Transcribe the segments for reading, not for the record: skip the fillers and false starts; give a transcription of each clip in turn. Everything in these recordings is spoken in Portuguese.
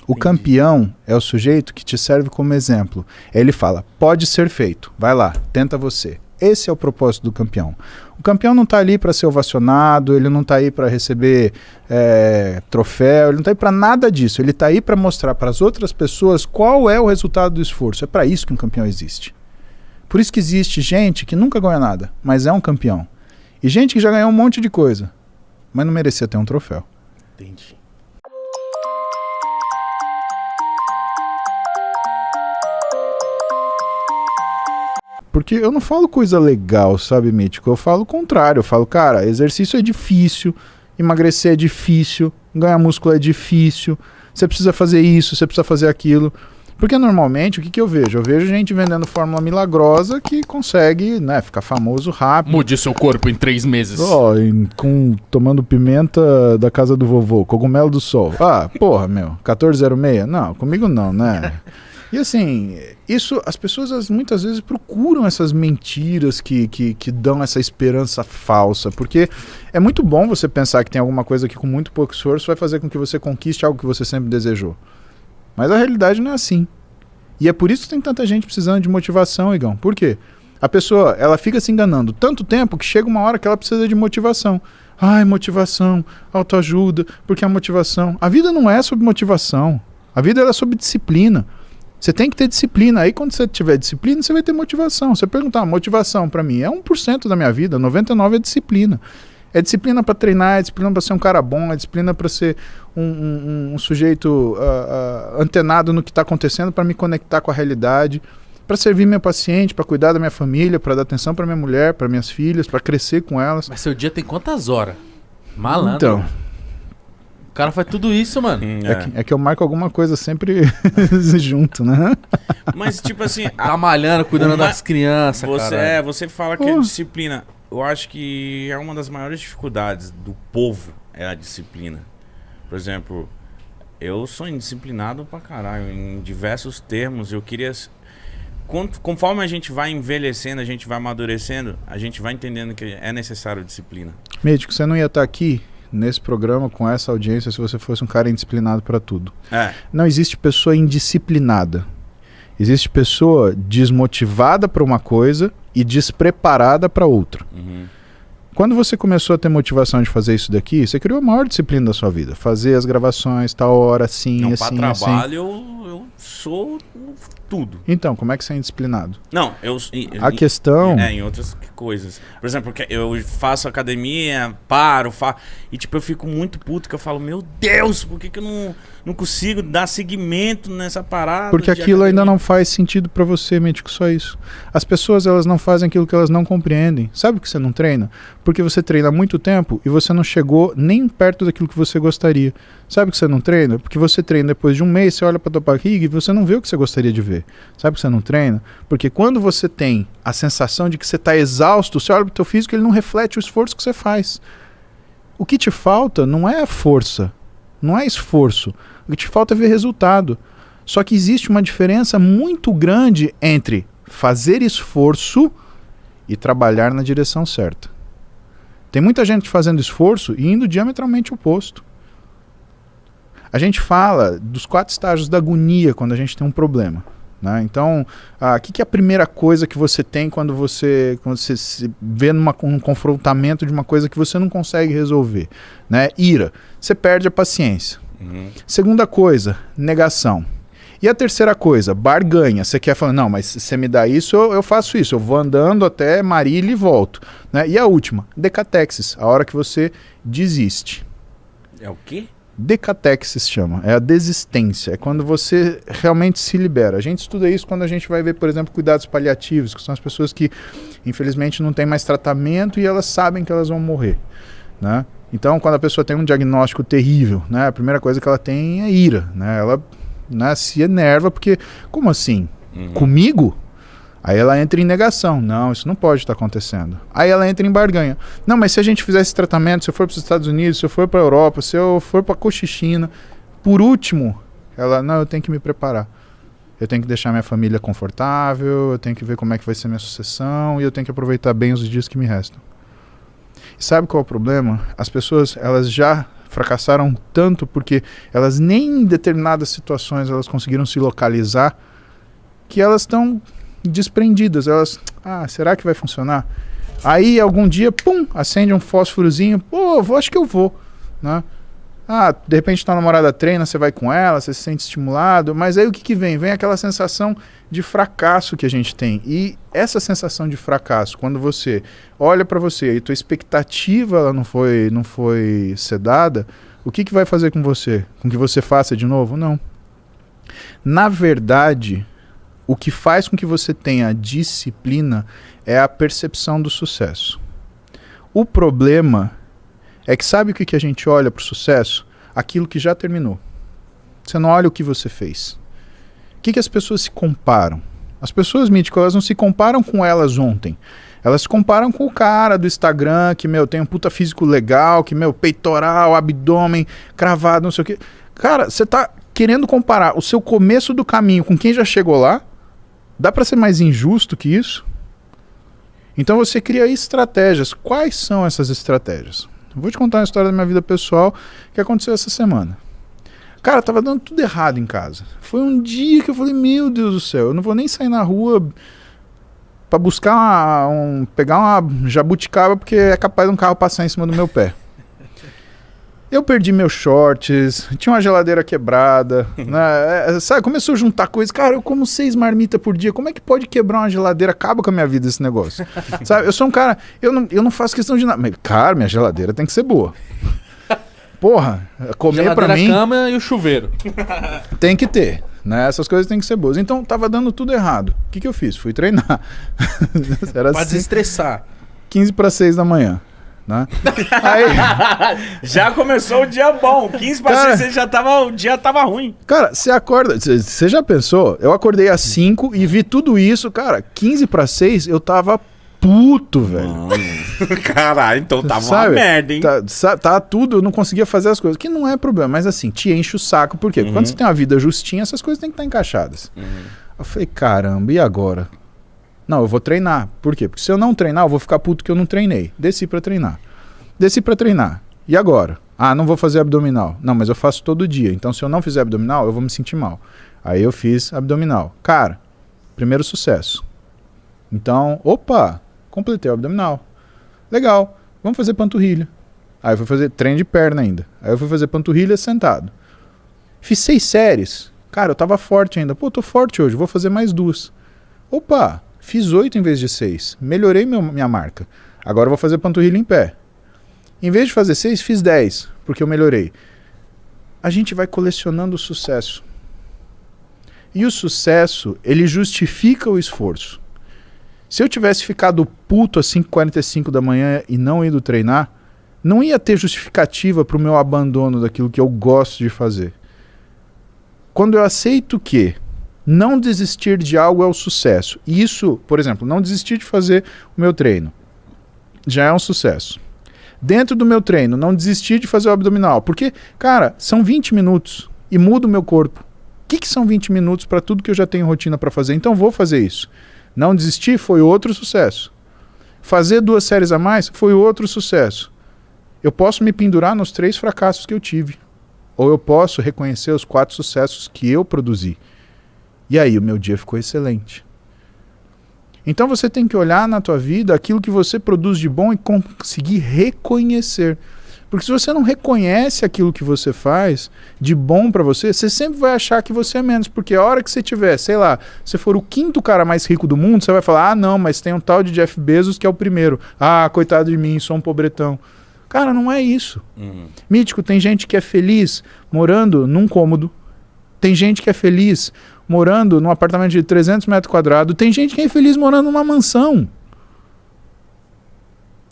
O campeão é o sujeito que te serve como exemplo. Ele fala, pode ser feito, vai lá, tenta você. Esse é o propósito do campeão. O campeão não está ali para ser ovacionado, ele não está aí para receber troféu, ele não está aí para nada disso. Ele está aí para mostrar para as outras pessoas qual é o resultado do esforço. É para isso que um campeão existe. Por isso que existe gente que nunca ganhou nada, mas é um campeão. E gente que já ganhou um monte de coisa, mas não merecia ter um troféu. Entendi. Porque eu não falo coisa legal, sabe, Mítico? Eu falo o contrário. Eu falo, cara, exercício é difícil, emagrecer é difícil, ganhar músculo é difícil, você precisa fazer isso, você precisa fazer aquilo. Porque normalmente, o que eu vejo? Eu vejo gente vendendo fórmula milagrosa que consegue, né, ficar famoso rápido. Mude seu corpo em 3 meses. Tomando pimenta da casa do vovô, cogumelo do sol. Ah, porra, meu, 1406? Não, comigo não, né? E assim, isso, as pessoas muitas vezes procuram essas mentiras que dão essa esperança falsa, porque é muito bom você pensar que tem alguma coisa que com muito pouco esforço vai fazer com que você conquiste algo que você sempre desejou. Mas a realidade não é assim. E é por isso que tem tanta gente precisando de motivação, Igão. Por quê? A pessoa, ela fica se enganando tanto tempo que chega uma hora que ela precisa de motivação. Ai, motivação, autoajuda, porque a motivação... A vida não é sobre motivação. A vida é sobre disciplina. Você tem que ter disciplina. Aí quando você tiver disciplina, você vai ter motivação. Você perguntar, motivação para mim é 1% da minha vida, 99% é disciplina. É disciplina para treinar, é disciplina para ser um cara bom, é disciplina para ser um sujeito antenado no que está acontecendo, para me conectar com a realidade, para servir meu paciente, para cuidar da minha família, para dar atenção para minha mulher, para minhas filhas, para crescer com elas. Mas seu dia tem quantas horas? Malandro. Então... O cara faz tudo isso, mano. É que eu marco alguma coisa sempre junto, né? Mas, tipo assim... Tá malhando, cuidando das crianças, cara. Você fala que é disciplina. Eu acho que é uma das maiores dificuldades do povo é a disciplina. Por exemplo, eu sou indisciplinado pra caralho em diversos termos. Eu queria... Conforme a gente vai envelhecendo, a gente vai amadurecendo, a gente vai entendendo que é necessário disciplina. Médico, você não ia estar aqui nesse programa com essa audiência se você fosse um cara indisciplinado para tudo. Não existe pessoa indisciplinada. Existe pessoa desmotivada para uma coisa e despreparada para outra. Quando você começou a ter motivação de fazer isso daqui, você criou a maior disciplina da sua vida. Fazer as gravações, tal hora, assim, não, assim, pra assim. trabalho eu sou tudo. Então, como é que você é indisciplinado? Não, a questão... em outras coisas. Por exemplo, eu faço academia, paro, e tipo, eu fico muito puto, que eu falo, meu Deus, por que eu não consigo dar seguimento nessa parada? Porque aquilo ainda não faz sentido pra você, médico, só isso. As pessoas, elas não fazem aquilo que elas não compreendem. Sabe por que você não treina? Porque você treina há muito tempo e você não chegou nem perto daquilo que você gostaria. Sabe por que você não treina? Porque você treina depois de um mês, você olha pra tua barriga e você não vê o que você gostaria de ver. Sabe por que você não treina? Porque quando você tem a sensação de que você está exausto, você olha pro teu físico e ele não reflete o esforço que você faz. O que te falta não é força, não é esforço. O que te falta é ver resultado. Só que existe uma diferença muito grande entre fazer esforço e trabalhar na direção certa. Tem muita gente fazendo esforço e indo diametralmente oposto. A gente fala dos 4 estágios da agonia quando a gente tem um problema, né? Então, o que é a primeira coisa que você tem quando você se vê num confrontamento de uma coisa que você não consegue resolver, né? Ira. Você perde a paciência. Segunda coisa, negação. E a terceira coisa, barganha. Você quer falar, não, mas se você me dá isso, eu faço isso. Eu vou andando até Marília e volto, né? E a última, decatexis, a hora que você desiste. É o quê? Decatexis se chama, é a desistência, é quando você realmente se libera. A gente estuda isso quando a gente vai ver, por exemplo, cuidados paliativos, que são as pessoas que, infelizmente, não têm mais tratamento e elas sabem que elas vão morrer, né? Então, quando a pessoa tem um diagnóstico terrível, né, a primeira coisa que ela tem é ira, né? Ela, né, se enerva porque, como assim? Comigo? Aí ela entra em negação. Não, isso não pode estar acontecendo. Aí ela entra em barganha. Não, mas se a gente fizer esse tratamento, se eu for para os Estados Unidos, se eu for para a Europa, se eu for para a Cochichina, por último, ela, não, eu tenho que me preparar. Eu tenho que deixar minha família confortável, eu tenho que ver como é que vai ser minha sucessão e eu tenho que aproveitar bem os dias que me restam. E sabe qual é o problema? As pessoas, elas já fracassaram tanto porque elas nem em determinadas situações elas conseguiram se localizar, que elas estão desprendidas. Elas, será que vai funcionar? Aí algum dia, pum, acende um fósforozinho, acho que eu vou, né? De repente tua namorada treina, você vai com ela, você se sente estimulado, mas aí o que vem? Vem aquela sensação de fracasso que a gente tem. E essa sensação de fracasso, quando você olha para você e tua expectativa ela não foi sedada, o que vai fazer com você? Com que você faça de novo? Não. Na verdade, o que faz com que você tenha disciplina é a percepção do sucesso. O problema é que sabe o que a gente olha para o sucesso? Aquilo que já terminou. Você não olha o que você fez. O que as pessoas se comparam? As pessoas, Mítico, elas não se comparam com elas ontem. Elas se comparam com o cara do Instagram que, tem um puta físico legal, que, peitoral, abdômen, cravado, não sei o quê. Cara, você tá querendo comparar o seu começo do caminho com quem já chegou lá? Dá para ser mais injusto que isso? Então você cria estratégias. Quais são essas estratégias? Vou te contar uma história da minha vida pessoal que aconteceu essa semana. Cara, tava dando tudo errado em casa. Foi um dia que eu falei, meu Deus do céu, eu não vou nem sair na rua pra buscar pegar uma jabuticaba, porque é capaz de um carro passar em cima do meu pé. Eu perdi meus shorts, tinha uma geladeira quebrada, né? Sabe, começou a juntar coisas. Cara, eu como 6 marmitas por dia, como é que pode quebrar uma geladeira? Acaba com a minha vida esse negócio. Sabe, eu sou um cara, eu não faço questão de nada. Mas, cara, minha geladeira tem que ser boa. Porra, comer geladeira, pra mim... a cama e o chuveiro. Tem que ter, né? Essas coisas têm que ser boas. Então, tava dando tudo errado. O que eu fiz? Fui treinar. Era pra desestressar. 15 para 6 da manhã. Né? Aí, já começou o dia bom. 15 para 6 o dia tava ruim. Cara, você acorda. Você já pensou? Eu acordei às 5 e vi tudo isso. Cara, 15 para 6 eu tava puto, velho. Caralho, então tava uma merda, hein? Tá tudo, eu não conseguia fazer as coisas. Que não é problema, mas assim, te enche o saco. Por quê? Porque quando você tem uma vida justinha, essas coisas têm que estar encaixadas. Eu falei, caramba, e agora? Não, eu vou treinar. Por quê? Porque se eu não treinar, eu vou ficar puto que eu não treinei. Desci pra treinar. E agora? Não vou fazer abdominal. Não, mas eu faço todo dia. Então, se eu não fizer abdominal, eu vou me sentir mal. Aí eu fiz abdominal. Cara, primeiro sucesso. Então, completei o abdominal. Legal. Vamos fazer panturrilha. Aí eu fui fazer treino de perna ainda. Aí eu fui fazer panturrilha sentado. Fiz 6 séries. Cara, eu tava forte ainda. Tô forte hoje. Vou fazer mais 2. Fiz 8 em vez de 6. Melhorei minha marca. Agora eu vou fazer panturrilha em pé. Em vez de fazer 6, fiz 10, porque eu melhorei. A gente vai colecionando o sucesso. E o sucesso, ele justifica o esforço. Se eu tivesse ficado puto às 5h45 da manhã e não ido treinar, não ia ter justificativa para o meu abandono daquilo que eu gosto de fazer. Quando eu aceito que não desistir de algo é o sucesso. E isso, por exemplo, não desistir de fazer o meu treino já é um sucesso. Dentro do meu treino, não desistir de fazer o abdominal. Porque, cara, são 20 minutos e muda o meu corpo. O que são 20 minutos para tudo que eu já tenho rotina para fazer? Então vou fazer isso. Não desistir foi outro sucesso. Fazer 2 séries a mais foi outro sucesso. Eu posso me pendurar nos 3 fracassos que eu tive. Ou eu posso reconhecer os 4 sucessos que eu produzi. E aí o meu dia ficou excelente. Então você tem que olhar na tua vida aquilo que você produz de bom e conseguir reconhecer. Porque se você não reconhece aquilo que você faz de bom pra você, você sempre vai achar que você é menos. Porque a hora que você tiver, sei lá, você for o 5º cara mais rico do mundo, você vai falar, não, mas tem um tal de Jeff Bezos que é o primeiro. Coitado de mim, sou um pobretão. Cara, não é isso. Mítico, tem gente que é feliz morando num cômodo. Tem gente que é feliz morando num apartamento de 300 metros quadrados. Tem gente que é infeliz morando numa mansão.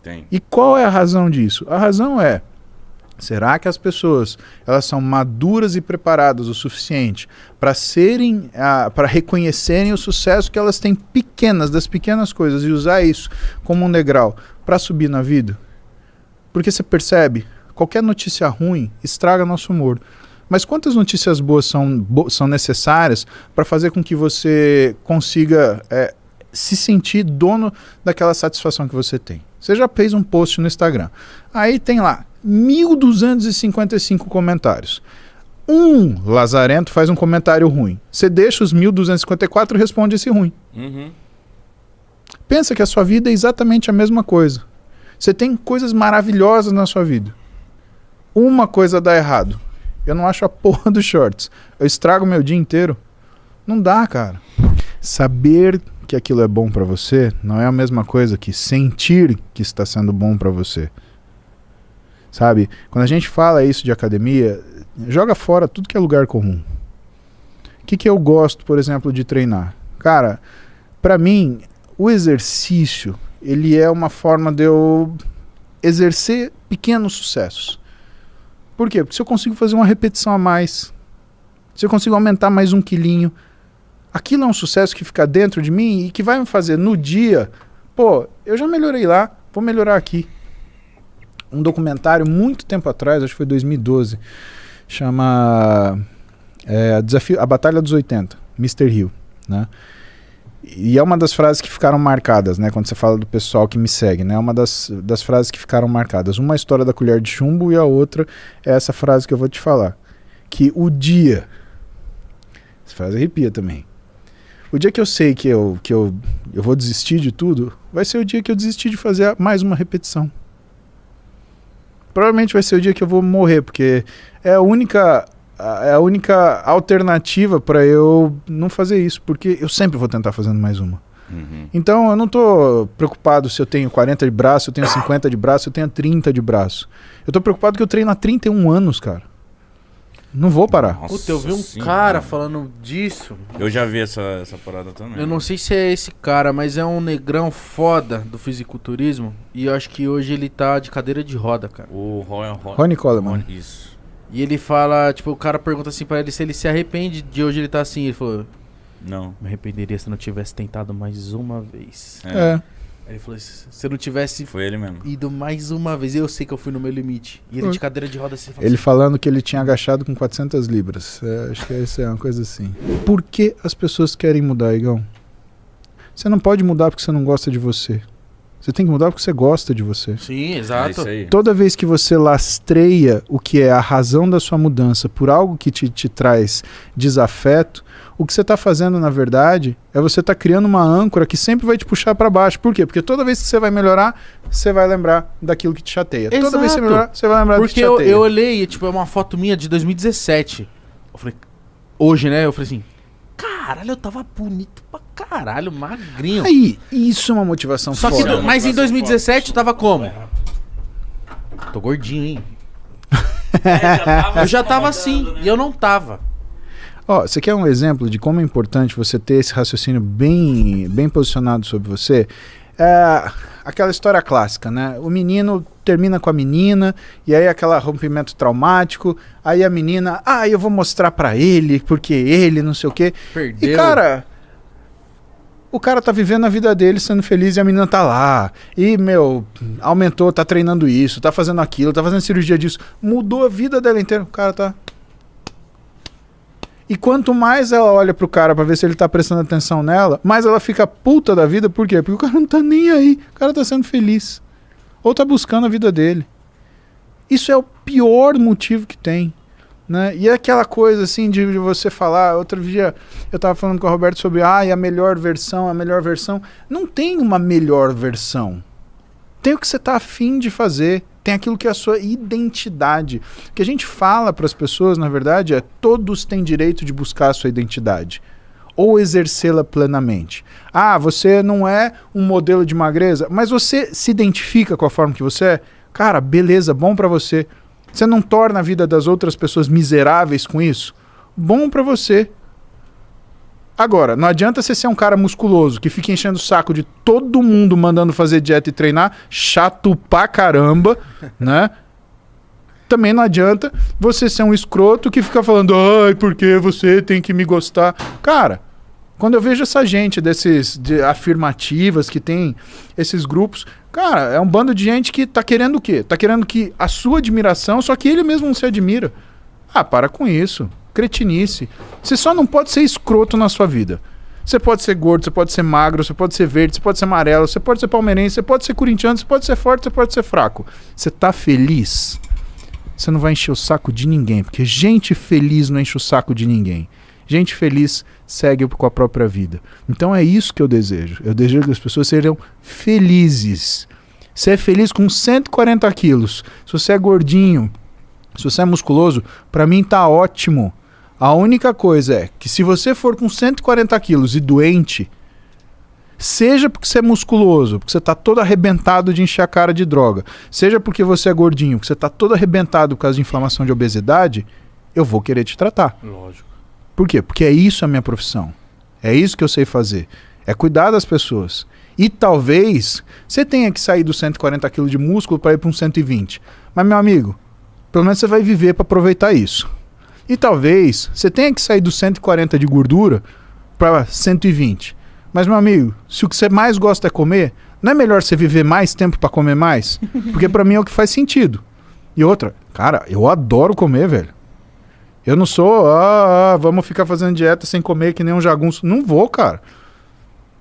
Tem. E qual é a razão disso? A razão é, será que as pessoas elas são maduras e preparadas o suficiente para reconhecerem o sucesso que elas têm das pequenas coisas e usar isso como um degrau para subir na vida? Porque você percebe, qualquer notícia ruim estraga nosso humor. Mas quantas notícias boas são necessárias para fazer com que você consiga se sentir dono daquela satisfação que você tem? Você já fez um post no Instagram. Aí tem lá 1.255 comentários. Um lazarento faz um comentário ruim. Você deixa os 1.254 e responde esse ruim. Uhum. Pensa que a sua vida é exatamente a mesma coisa. Você tem coisas maravilhosas na sua vida. Uma coisa dá errado. Eu não acho a porra dos shorts. Eu estrago meu dia inteiro. Não dá, cara. Saber que aquilo é bom pra você não é a mesma coisa que sentir que está sendo bom pra você. Sabe? Quando a gente fala isso de academia, joga fora tudo que é lugar comum. O que eu gosto, por exemplo, de treinar? Cara, pra mim, o exercício, ele é uma forma de eu exercer pequenos sucessos. Por quê? Porque se eu consigo fazer uma repetição a mais, se eu consigo aumentar mais 1 quilinho, aquilo é um sucesso que fica dentro de mim e que vai me fazer no dia, pô, eu já melhorei lá, vou melhorar aqui. Um documentário muito tempo atrás, acho que foi 2012, chama A Batalha dos 80, Mr. Hill, né? E é uma das frases que ficaram marcadas, né? Quando você fala do pessoal que me segue, né? É uma das frases que ficaram marcadas. Uma é a história da colher de chumbo e a outra é essa frase que eu vou te falar. Que o dia... Essa frase arrepia também. O dia que eu sei que eu vou desistir de tudo, vai ser o dia que eu desistir de fazer mais uma repetição. Provavelmente vai ser o dia que eu vou morrer, porque é a única alternativa para eu não fazer isso, porque eu sempre vou tentar fazendo mais uma. Uhum. Então eu não tô preocupado se eu tenho 40 de braço, eu tenho 50 de braço, eu tenho 30 de braço. Eu tô preocupado que eu treino há 31 anos, cara. Não vou parar. Puta, eu vi um cara falando disso. Eu já vi essa parada também. Eu não sei se é esse cara, mas é um negrão foda do fisiculturismo. E eu acho que hoje ele tá de cadeira de roda, cara. O Ronnie Coleman. Isso. E ele fala, tipo, o cara pergunta assim pra ele se ele se arrepende de hoje ele tá assim. Ele falou: não. Me arrependeria se não tivesse tentado mais uma vez. Aí ele falou: se eu não tivesse foi ele mesmo. ido mais uma vez, eu sei que eu fui no meu limite. E ele de cadeira de roda assim. Ele falando que ele tinha agachado com 400 libras. Acho que isso é uma coisa assim. Por que as pessoas querem mudar, Igão? Você não pode mudar porque você não gosta de você. Você tem que mudar porque você gosta de você. Sim, exato. É isso aí. Toda vez que você lastreia o que é a razão da sua mudança por algo que te traz desafeto, o que você está fazendo, na verdade, é você estar criando uma âncora que sempre vai te puxar para baixo. Por quê? Porque toda vez que você vai melhorar, você vai lembrar daquilo que te chateia. Exato. Toda vez que você melhorar, você vai lembrar do que te chateia. Porque eu olhei, tipo, é uma foto minha de 2017. Eu falei, hoje, né? Eu falei assim, caralho, eu tava bonito pra caralho, magrinho. Aí, isso é uma motivação Só foda. que, mas em 2017 eu tava como? Tô gordinho, hein? Eu já tava assim, né? E eu não tava. Ó, você quer um exemplo de como é importante você ter esse raciocínio bem posicionado sobre você? É aquela história clássica, né? O menino termina com a menina, e aí aquele rompimento traumático, aí a menina, eu vou mostrar pra ele, porque ele não sei o quê. Perdeu. E cara, o cara tá vivendo a vida dele, sendo feliz, e a menina tá lá. E, aumentou, tá treinando isso, tá fazendo aquilo, tá fazendo cirurgia disso. Mudou a vida dela inteira. O cara tá... E quanto mais ela olha pro cara pra ver se ele tá prestando atenção nela, mais ela fica puta da vida. Por quê? Porque o cara não tá nem aí. O cara tá sendo feliz. Ou tá buscando a vida dele. Isso é o pior motivo que tem, né? E é aquela coisa assim de você falar... Outro dia eu tava falando com o Roberto sobre a melhor versão, a melhor versão. Não tem uma melhor versão. Tem o que você tá afim de fazer. Tem aquilo que é a sua identidade. O que a gente fala para as pessoas, na verdade, é todos têm direito de buscar a sua identidade. Ou exercê-la plenamente. Você não é um modelo de magreza, mas você se identifica com a forma que você é? Cara, beleza, bom para você. Você não torna a vida das outras pessoas miseráveis com isso? Bom para você. Agora, não adianta você ser um cara musculoso que fica enchendo o saco de todo mundo mandando fazer dieta e treinar, chato pra caramba, né? Também não adianta você ser um escroto que fica falando, porque você tem que me gostar. Cara, quando eu vejo essa gente de afirmativas que tem esses grupos, cara, é um bando de gente que tá querendo o quê? Tá querendo que a sua admiração, só que ele mesmo não se admira. Para com isso. Cretinice. Você só não pode ser escroto na sua vida. Você pode ser gordo, você pode ser magro, você pode ser verde, você pode ser amarelo, você pode ser palmeirense, você pode ser corintiano, você pode ser forte, você pode ser fraco. Você tá feliz? Você não vai encher o saco de ninguém, porque gente feliz não enche o saco de ninguém. Gente feliz segue com a própria vida. Então é isso que eu desejo. Eu desejo que as pessoas sejam felizes. Você é feliz com 140 quilos. Se você é gordinho, se você é musculoso, pra mim tá ótimo. A única coisa é que se você for com 140 quilos e doente, seja porque você é musculoso, porque você tá todo arrebentado de encher a cara de droga, seja porque você é gordinho, porque você tá todo arrebentado por causa de inflamação de obesidade, eu vou querer te tratar. Lógico. Por quê? Porque é isso a minha profissão. É isso que eu sei fazer. É cuidar das pessoas. E talvez você tenha que sair dos 140 quilos de músculo para ir para um 120. Mas, meu amigo, pelo menos você vai viver para aproveitar isso. E talvez você tenha que sair dos 140 de gordura para 120. Mas, meu amigo, se o que você mais gosta é comer, não é melhor você viver mais tempo para comer mais? Porque para mim é o que faz sentido. E outra, cara, eu adoro comer, velho. Eu não sou, vamos ficar fazendo dieta sem comer que nem um jagunço. Não vou, cara.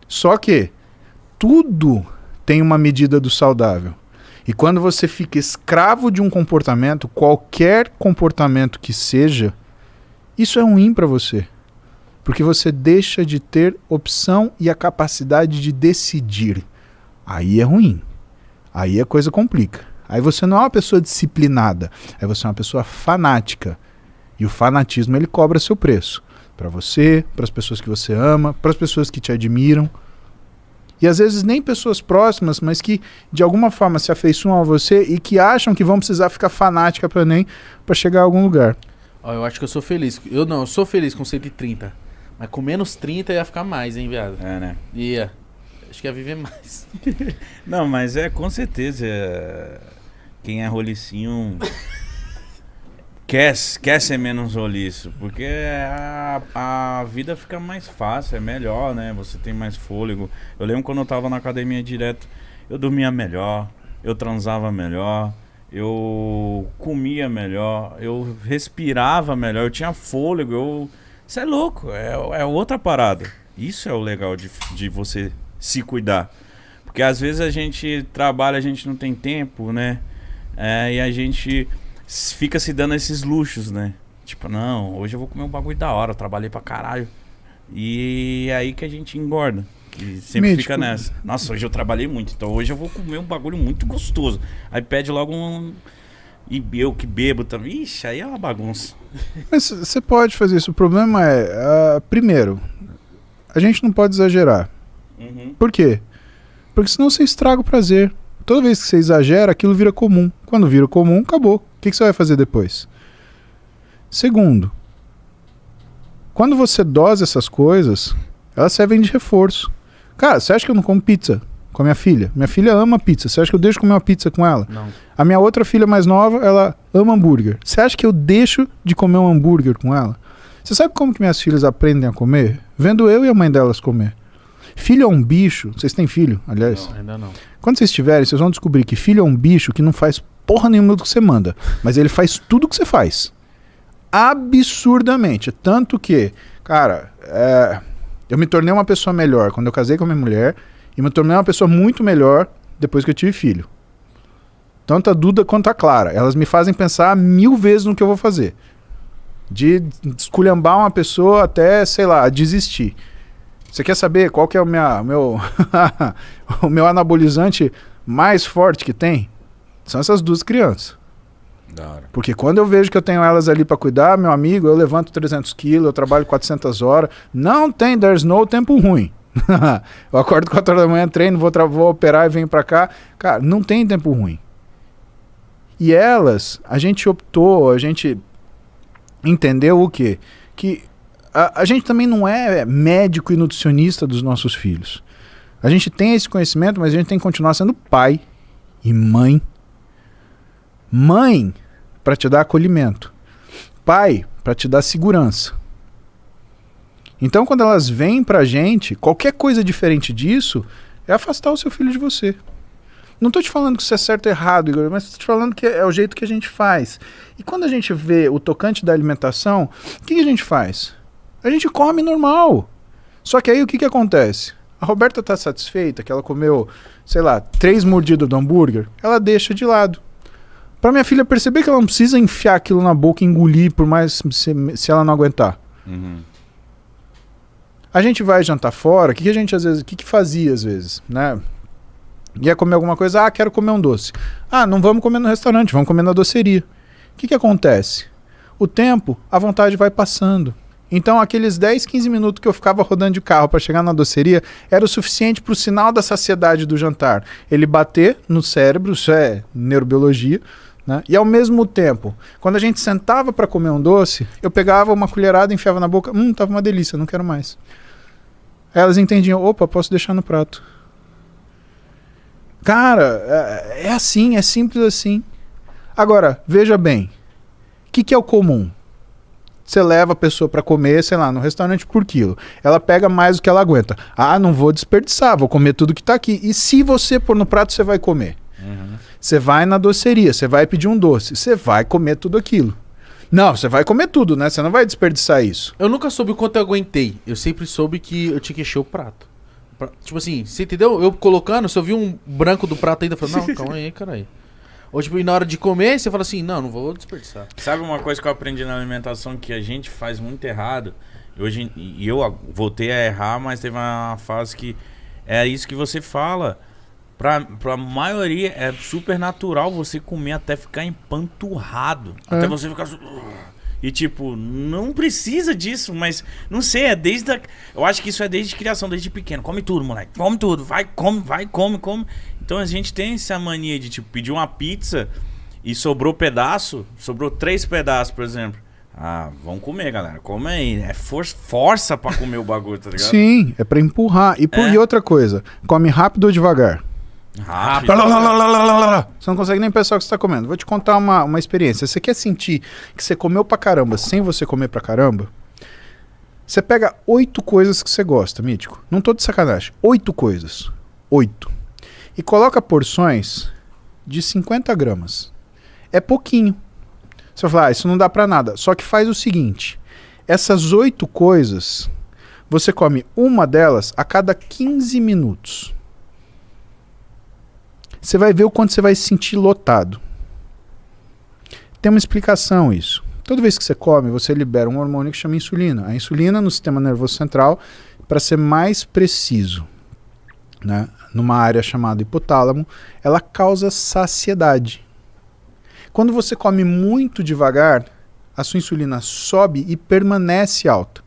Só que tudo tem uma medida do saudável. E quando você fica escravo de um comportamento, qualquer comportamento que seja, isso é ruim para você. Porque você deixa de ter opção e a capacidade de decidir. Aí é ruim. Aí a coisa complica. Aí você não é uma pessoa disciplinada. Aí você é uma pessoa fanática. E o fanatismo, ele cobra seu preço. Para você, para as pessoas que você ama, para as pessoas que te admiram. E às vezes nem pessoas próximas, mas que de alguma forma se afeiçoam a você e que acham que vão precisar ficar fanática para chegar a algum lugar. Ó, eu acho que eu sou feliz. Eu sou feliz com 130. Mas com menos 30 ia ficar mais, hein, viado? É, né? Ia. Acho que ia viver mais. Não, mas com certeza, quem é rolicinho quer ser menos roliço, porque a vida fica mais fácil, é melhor, né? Você tem mais fôlego. Eu lembro quando eu tava na academia direto, eu dormia melhor, eu transava melhor, eu comia melhor, eu respirava melhor, eu tinha fôlego, Isso é louco, é outra parada. Isso é o legal de você se cuidar. Porque às vezes a gente trabalha, a gente não tem tempo, né? E a gente fica se dando esses luxos, né? Tipo, não, hoje eu vou comer um bagulho da hora, eu trabalhei pra caralho. E é aí que a gente engorda. E sempre Mítico. fica nessa. Nossa, hoje eu trabalhei muito, então hoje eu vou comer um bagulho muito gostoso. Aí pede logo um... E eu que bebo também. Ixi, aí é uma bagunça. Mas você pode fazer isso. O problema é, primeiro, a gente não pode exagerar. Uhum. Por quê? Porque senão você estraga o prazer. Toda vez que você exagera, aquilo vira comum. Quando vira comum, acabou. O que você vai fazer depois? Segundo, quando você dosa essas coisas, elas servem de reforço. Cara, você acha que eu não como pizza com a minha filha? Minha filha ama pizza. Você acha que eu deixo comer uma pizza com ela? Não. A minha outra filha mais nova, ela ama hambúrguer. Você acha que eu deixo de comer um hambúrguer com ela? Você sabe como que minhas filhas aprendem a comer? Vendo eu e a mãe delas comer. Filho é um bicho. Vocês têm filho, aliás? Não, ainda não. Quando vocês tiverem, vocês vão descobrir que filho é um bicho que não faz porra nenhuma do que você manda. Mas ele faz tudo o que você faz. Absurdamente. Tanto que, cara, eu me tornei uma pessoa melhor quando eu casei com a minha mulher e me tornei uma pessoa muito melhor depois que eu tive filho. Tanto a Duda quanto a Clara. Elas me fazem pensar 1000 vezes no que eu vou fazer. De esculhambar uma pessoa até, sei lá, desistir. Você quer saber qual que é o meu o meu anabolizante mais forte que tem? São essas duas crianças. Da hora. Porque quando eu vejo que eu tenho elas ali pra cuidar, meu amigo, eu levanto 300 quilos, eu trabalho 400 horas. Não tem, there's no tempo ruim. Eu acordo 4 horas da manhã, treino, vou operar e venho pra cá. Cara, não tem tempo ruim. E elas, a gente entendeu o quê? Que a gente também não é médico e nutricionista dos nossos filhos. A gente tem esse conhecimento, mas a gente tem que continuar sendo pai e mãe. Mãe, para te dar acolhimento. Pai, para te dar segurança. Então, quando elas vêm pra gente, qualquer coisa diferente disso é afastar o seu filho de você. Não tô te falando que isso é certo ou errado, Igor, mas tô te falando que é o jeito que a gente faz. E quando a gente vê o tocante da alimentação, o que a gente faz? A gente come normal. Só que aí o que acontece? A Roberta tá satisfeita que ela comeu, sei lá, 3 mordidas do hambúrguer, ela deixa de lado. Pra minha filha perceber que ela não precisa enfiar aquilo na boca e engolir por mais se ela não aguentar. Uhum. A gente vai jantar fora, o que a gente às vezes, o que fazia às vezes, né? Ia comer alguma coisa, quero comer um doce. Não vamos comer no restaurante, vamos comer na doceria. O que acontece? O tempo, a vontade vai passando. Então aqueles 10, 15 minutos que eu ficava rodando de carro para chegar na doceria era o suficiente para o sinal da saciedade do jantar. Ele bater no cérebro, isso é neurobiologia, né? E ao mesmo tempo, quando a gente sentava para comer um doce, eu pegava uma colherada, enfiava na boca, tava uma delícia, não quero mais. Aí elas entendiam, opa, posso deixar no prato. Cara, é assim, é simples assim. Agora, veja bem, o que é o comum? Você leva a pessoa para comer, sei lá, no restaurante por quilo. Ela pega mais do que ela aguenta. Não vou desperdiçar, vou comer tudo que tá aqui. E se você pôr no prato, você vai comer. Você vai na doceria, você vai pedir um doce, você vai comer tudo aquilo. Não, você vai comer tudo, né? Você não vai desperdiçar isso. Eu nunca soube o quanto eu aguentei. Eu sempre soube que eu tinha que encher o prato. Tipo assim, você entendeu? Eu colocando, se eu vi um branco do prato ainda, eu falei, não, calma aí, caralho. Ou tipo, e na hora de comer, você fala assim, não vou desperdiçar. Sabe uma coisa que eu aprendi na alimentação que a gente faz muito errado? E eu voltei a errar, mas teve uma fase que é isso que você fala. Pra maioria é super natural você comer até ficar empanturrado. Até você ficar... E tipo, não precisa disso, mas não sei, eu acho que isso é desde criação, desde pequeno. Come tudo, moleque. Come tudo. Vai, come. Então a gente tem essa mania de tipo pedir uma pizza e sobrou 3 pedaços, por exemplo. Vamos comer, galera. Come aí. É força pra comer o bagulho, tá ligado? Sim, é pra empurrar. E outra coisa, come rápido ou devagar? Rápido. Você não consegue nem pensar o que você está comendo. Vou te contar uma experiência. Você quer sentir que você comeu pra caramba sem você comer pra caramba? Você pega 8 coisas que você gosta, Mítico. Não tô de sacanagem. 8 coisas. 8. E coloca porções de 50 gramas. É pouquinho. Você vai falar, isso não dá pra nada. Só que faz o seguinte. Essas 8 coisas, você come uma delas a cada 15 minutos. Você vai ver o quanto você vai se sentir lotado. Tem uma explicação isso. Toda vez que você come, você libera um hormônio que chama insulina. A insulina no sistema nervoso central, para ser mais preciso, né, numa área chamada hipotálamo, ela causa saciedade. Quando você come muito devagar, a sua insulina sobe e permanece alta.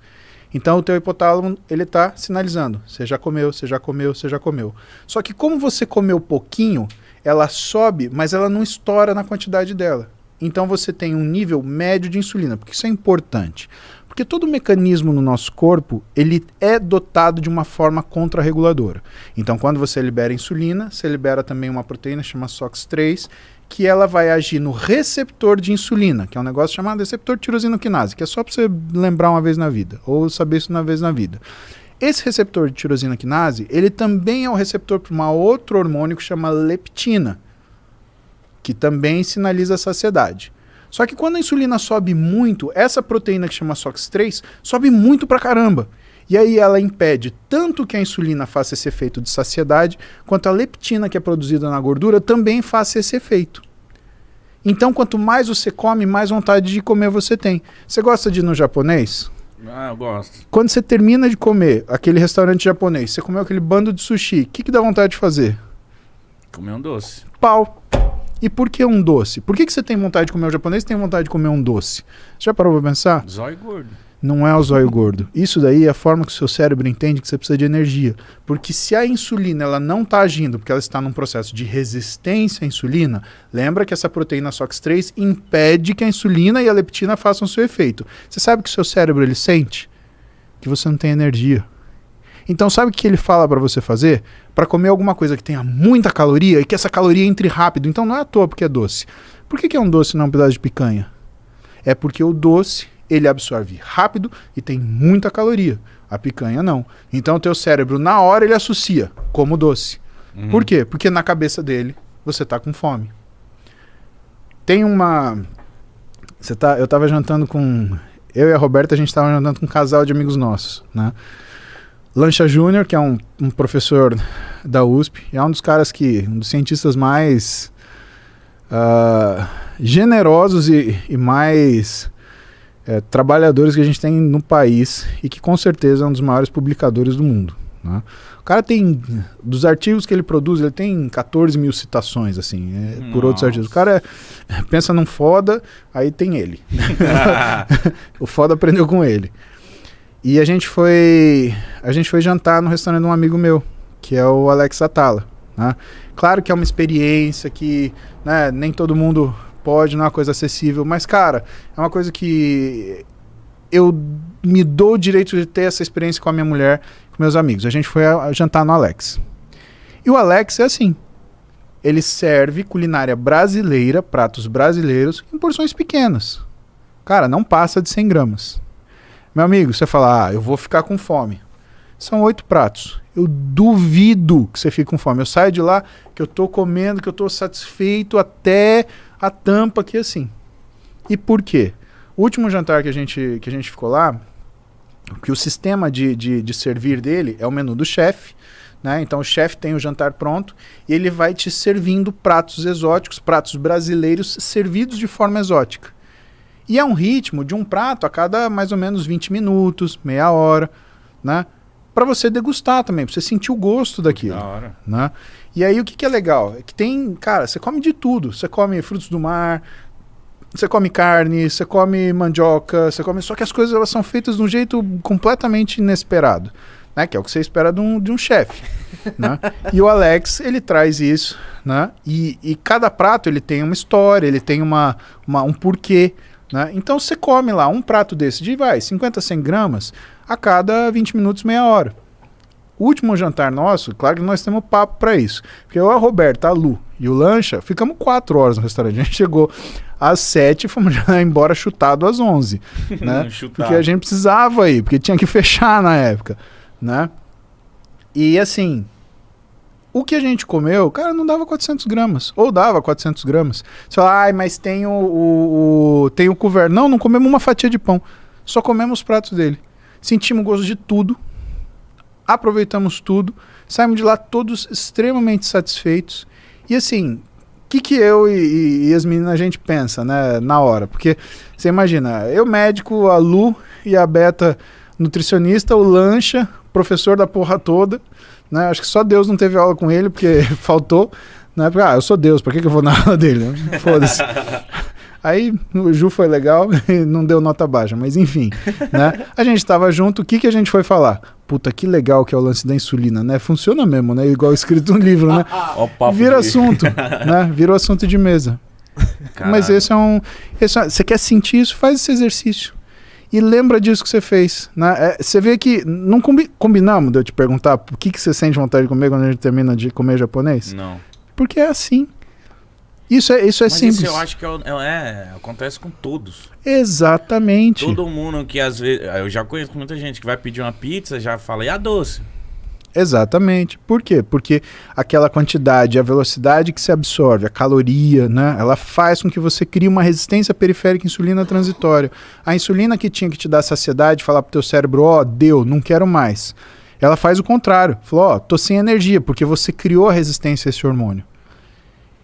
Então o teu hipotálamo, ele está sinalizando, você já comeu, você já comeu, você já comeu. Só que como você comeu pouquinho, ela sobe, mas ela não estoura na quantidade dela. Então você tem um nível médio de insulina, porque isso é importante. Porque todo mecanismo no nosso corpo, ele é dotado de uma forma contrarreguladora. Então quando você libera insulina, você libera também uma proteína chamada SOX3, que ela vai agir no receptor de insulina, que é um negócio chamado receptor tirosina-quinase, que é só para você lembrar uma vez na vida, ou saber isso uma vez na vida. Esse receptor de tirosina-quinase, ele também é o receptor para um outro hormônio que chama leptina, que também sinaliza a saciedade. Só que quando a insulina sobe muito, essa proteína que chama SOX3 sobe muito pra caramba. E aí ela impede tanto que a insulina faça esse efeito de saciedade, quanto a leptina que é produzida na gordura também faça esse efeito. Então quanto mais você come, mais vontade de comer você tem. Você gosta de ir no japonês? Eu gosto. Quando você termina de comer aquele restaurante japonês, você comeu aquele bando de sushi, o que dá vontade de fazer? Comer um doce. Pau. E por que um doce? Por que você tem vontade de comer o japonês e tem vontade de comer um doce? Você já parou pra pensar? Zóio gordo. Não é o zóio gordo. Isso daí é a forma que o seu cérebro entende que você precisa de energia. Porque se a insulina ela não está agindo, porque ela está num processo de resistência à insulina, lembra que essa proteína SOX3 impede que a insulina e a leptina façam seu efeito. Você sabe que o seu cérebro ele sente? Que você não tem energia. Então sabe o que ele fala para você fazer? Para comer alguma coisa que tenha muita caloria e que essa caloria entre rápido. Então não é à toa porque é doce. Por que é um doce e não um pedaço de picanha? É porque o doce ele absorve rápido e tem muita caloria. A picanha não. Então o teu cérebro na hora ele associa como doce. Por quê? Porque na cabeça dele você tá com fome. Tem uma... Eu tava jantando com... Eu e a Roberta, a gente tava jantando com um casal de amigos nossos, né? Lancha Júnior, que é um professor da USP, é um dos caras um dos cientistas mais generosos e mais trabalhadores que a gente tem no país e que com certeza é um dos maiores publicadores do mundo, né? O cara tem, dos artigos que ele produz, ele tem 14 mil citações, assim, por outros artigos. O cara pensa num foda, aí tem ele. O foda aprendeu com ele. E a gente foi jantar no restaurante de um amigo meu, que é o Alex Atala, né? Claro que é uma experiência que, né, nem todo mundo pode, não é uma coisa acessível, mas, cara, é uma coisa que eu me dou o direito de ter essa experiência com a minha mulher, com meus amigos. A gente foi jantar no Alex. E o Alex é assim, ele serve culinária brasileira, pratos brasileiros, em porções pequenas. Cara, não passa de 100 gramas. Meu amigo, você fala, eu vou ficar com fome. São 8 pratos. Eu duvido que você fique com fome. Eu saio de lá que eu tô comendo, que eu tô satisfeito até a tampa aqui assim. E por quê? O último jantar que a gente ficou lá, que o sistema de servir dele é o menu do chefe, né? Então o chefe tem o jantar pronto e ele vai te servindo pratos exóticos, pratos brasileiros servidos de forma exótica. E é um ritmo de um prato a cada mais ou menos 20 minutos, meia hora, né? Para você degustar também, para você sentir o gosto daquilo. Da hora. Né? E aí o que é legal? É que tem, cara, você come de tudo. Você come frutos do mar, você come carne, você come mandioca, você come... Só que as coisas elas são feitas de um jeito completamente inesperado, né? Que é o que você espera de um chefe. Né? E o Alex, ele traz isso, né? E cada prato ele tem uma história, ele tem um porquê. Né? Então você come lá um prato desse de 50, 100 gramas a cada 20 minutos, meia hora. O último jantar nosso, claro que nós temos papo para isso. Porque eu, a Roberta, a Lu e o Lancha, ficamos 4 horas no restaurante. A gente chegou às 7 e fomos já embora chutado às 11. Né? Porque a gente precisava ir, porque tinha que fechar na época. Né? E assim, o que a gente comeu, cara, não dava 400 gramas. Ou dava 400 gramas. Você fala, mas tem tem o couvert. Não comemos uma fatia de pão. Só comemos os pratos dele. Sentimos gosto de tudo. Aproveitamos tudo. Saímos de lá todos extremamente satisfeitos. E assim, o que eu e as meninas a gente pensa, né, na hora? Porque você imagina, eu médico, a Lu e a Beta nutricionista, o Lancha, professor da porra toda. Né? Acho que só Deus não teve aula com ele, porque faltou. Né? Porque, eu sou Deus, pra que eu vou na aula dele? Foda-se. Aí o Ju foi legal e não deu nota baixa, mas enfim. Né? A gente tava junto, o que a gente foi falar? Puta, que legal que é o lance da insulina, né? Funciona mesmo, né? Igual escrito no livro, né? Vira assunto, né? Virou assunto de mesa. Caralho. Mas esse você quer sentir isso? Faz esse exercício. E lembra disso que você fez, né? Você vê que não combinamos de eu te perguntar por que você sente vontade de comer quando a gente termina de comer japonês? Não. Porque é assim. Isso é Mas simples. Isso eu acho que acontece com todos. Exatamente. Todo mundo que às vezes... Eu já conheço muita gente que vai pedir uma pizza, já fala, e a doce? Exatamente. Por quê? Porque aquela quantidade, a velocidade que se absorve, a caloria, né, ela faz com que você crie uma resistência periférica à insulina transitória. A insulina que tinha que te dar saciedade, falar pro teu cérebro, deu, não quero mais. Ela faz o contrário. Falou, tô sem energia, porque você criou a resistência a esse hormônio.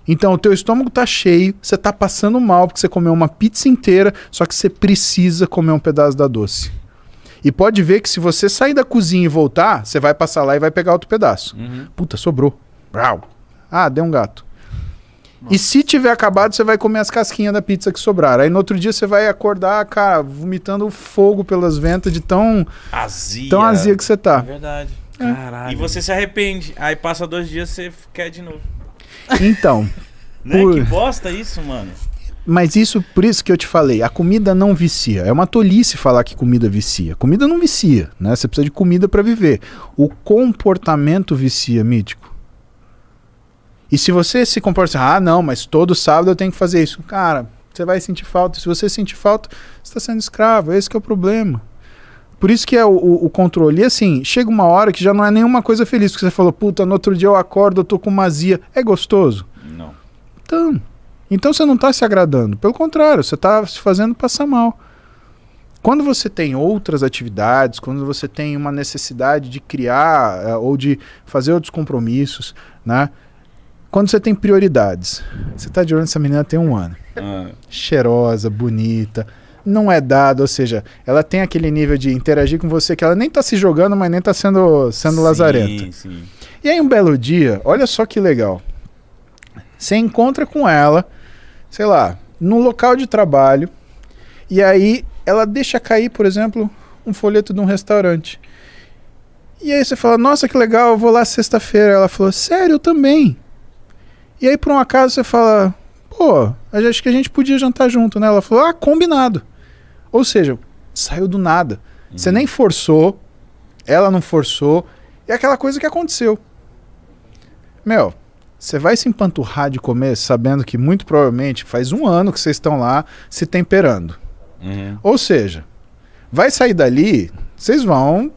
Então o teu estômago tá cheio, você tá passando mal porque você comeu uma pizza inteira, só que você precisa comer um pedaço da doce. E pode ver que se você sair da cozinha e voltar, você vai passar lá e vai pegar outro pedaço. Uhum. Puta, sobrou. Brau. Deu um gato. Nossa. E se tiver acabado, você vai comer as casquinhas da pizza que sobraram. Aí no outro dia você vai acordar, cara, vomitando fogo pelas ventas de tão azia que você tá. É verdade. Caralho. E você se arrepende. Aí passa 2 dias, você quer de novo. Então. Né? Que bosta isso, mano. Mas por isso que eu te falei, a comida não vicia. É uma tolice falar que comida vicia. Comida não vicia, né? Você precisa de comida para viver. O comportamento vicia, Mítico. E se você se comporta assim, não, mas todo sábado eu tenho que fazer isso. Cara, você vai sentir falta. Se você sentir falta, você está sendo escravo. Esse que é o problema. Por isso que é o controle. E assim, chega uma hora que já não é nenhuma coisa feliz. Porque você falou, puta, no outro dia eu acordo, eu tô com uma azia. É gostoso? Não. Então você não está se agradando. Pelo contrário, você está se fazendo passar mal. Quando você tem outras atividades, quando você tem uma necessidade de criar ou de fazer outros compromissos, né? Quando você tem prioridades. Você tá de olho nessa menina tem 1 ano. Cheirosa, bonita, não é dado, ou seja, ela tem aquele nível de interagir com você que ela nem tá se jogando, mas nem tá sendo lazarenta. Sim. E aí um belo dia, olha só que legal. Você encontra com ela, sei lá, no local de trabalho, e aí ela deixa cair, por exemplo, um folheto de um restaurante. E aí você fala, nossa, que legal, eu vou lá sexta-feira. Ela falou, sério, eu também. E aí por um acaso você fala, pô, acho que a gente podia jantar junto, né? Ela falou, combinado. Ou seja, saiu do nada. Você nem forçou, ela não forçou, é aquela coisa que aconteceu. Meu, você vai se empanturrar de comer sabendo que muito provavelmente faz 1 ano que vocês estão lá se temperando. Ou seja, vai sair dali, vocês vão